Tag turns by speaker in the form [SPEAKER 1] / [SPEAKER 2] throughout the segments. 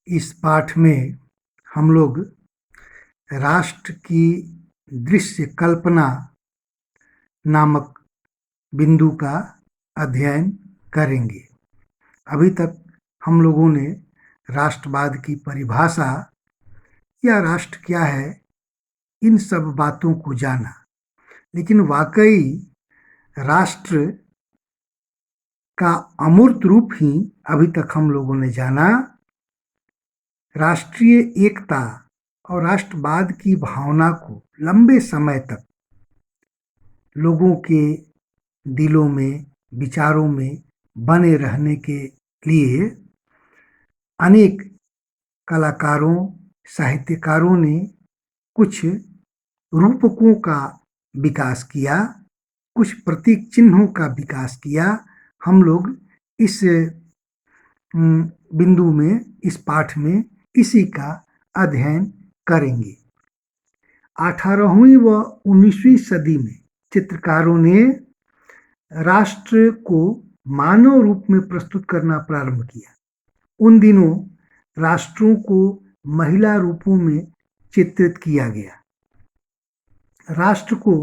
[SPEAKER 1] इस पाठ में हम लोग राष्ट्र की दृश्य कल्पना नामक बिंदु का अध्ययन करेंगे। अभी तक हम लोगों ने राष्ट्रवाद की परिभाषा या राष्ट्र क्या है, इन सब बातों को जाना, लेकिन वाकई राष्ट्र का अमूर्त रूप ही अभी तक हम लोगों ने जाना। राष्ट्रीय एकता और राष्ट्रवाद की भावना को लंबे समय तक लोगों के दिलों में, विचारों में बने रहने के लिए अनेक कलाकारों, साहित्यकारों ने कुछ रूपकों का विकास किया, कुछ प्रतीक चिन्हों का विकास किया। हम लोग इस बिंदु में, इस पाठ में इसी का अध्ययन करेंगे। 18वीं व 19वीं सदी में चित्रकारों ने राष्ट्र को मानव रूप में प्रस्तुत करना प्रारंभ किया। उन दिनों राष्ट्रों को महिला रूपों में चित्रित किया गया। राष्ट्र को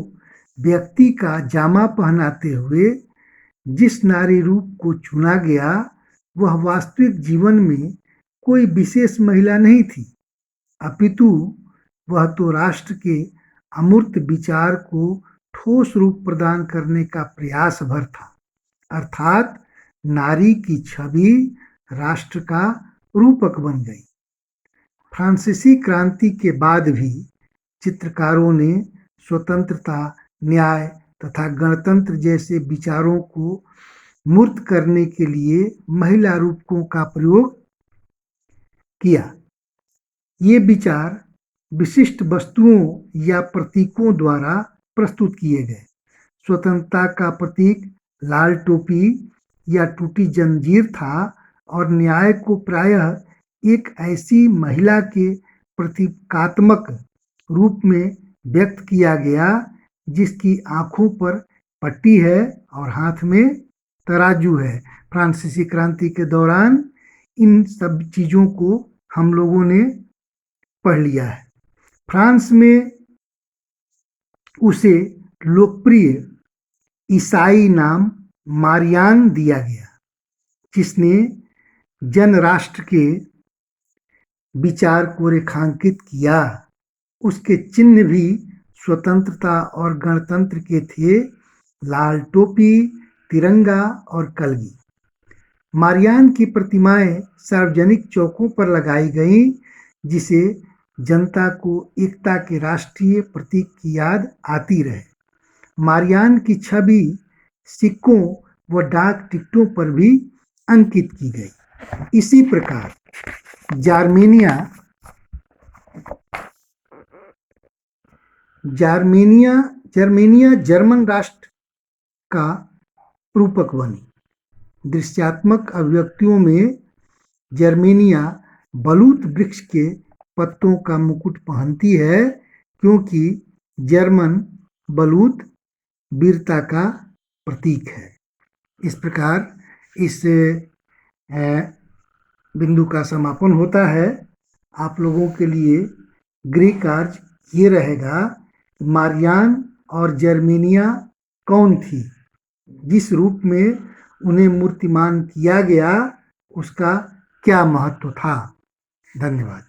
[SPEAKER 1] व्यक्ति का जामा पहनाते हुए जिस नारी रूप को चुना गया, वह वास्तविक जीवन में कोई विशेष महिला नहीं थी, अपितु वह तो राष्ट्र के अमूर्त विचार को ठोस रूप प्रदान करने का प्रयास भर था, अर्थात नारी की छवि राष्ट्र का रूपक बन गई। फ्रांसीसी क्रांति के बाद भी चित्रकारों ने स्वतंत्रता, न्याय तथा गणतंत्र जैसे विचारों को मूर्त करने के लिए महिला रूपकों का प्रयोग किया। ये विचार विशिष्ट वस्तुओं या प्रतीकों द्वारा प्रस्तुत किए गए। स्वतंत्रता का प्रतीक लाल टोपी या टूटी जंजीर था और न्याय को प्रायः एक ऐसी महिला के प्रतीकात्मक रूप में व्यक्त किया गया जिसकी आंखों पर पट्टी है और हाथ में तराजू है। फ्रांसीसी क्रांति के दौरान इन सब चीज़ों को हम लोगों ने पढ़ लिया है। फ्रांस में उसे लोकप्रिय ईसाई नाम मारियान दिया गया, जिसने जन राष्ट्र के विचार को रेखांकित किया। उसके चिन्ह भी स्वतंत्रता और गणतंत्र के थे, लाल टोपी, तिरंगा और कलगी। मारियान की प्रतिमाएं सार्वजनिक चौकों पर लगाई गईं, जिसे जनता को एकता के राष्ट्रीय प्रतीक की याद आती रहे। मारियान की छवि सिक्कों व डाक टिकटों पर भी अंकित की गई। इसी प्रकार जर्मेनिया जर्मन राष्ट्र का रूपक बनी। दृश्यात्मक अभिव्यक्तियों में जर्मेनिया बलूत वृक्ष के पत्तों का मुकुट पहनती है, क्योंकि जर्मन बलूत वीरता का प्रतीक है। इस प्रकार इस बिंदु का समापन होता है। आप लोगों के लिए गृह कार्य ये रहेगा, मारियान और जर्मेनिया कौन थी, जिस रूप में उन्हें मूर्तिमान किया गया उसका क्या महत्व था। धन्यवाद।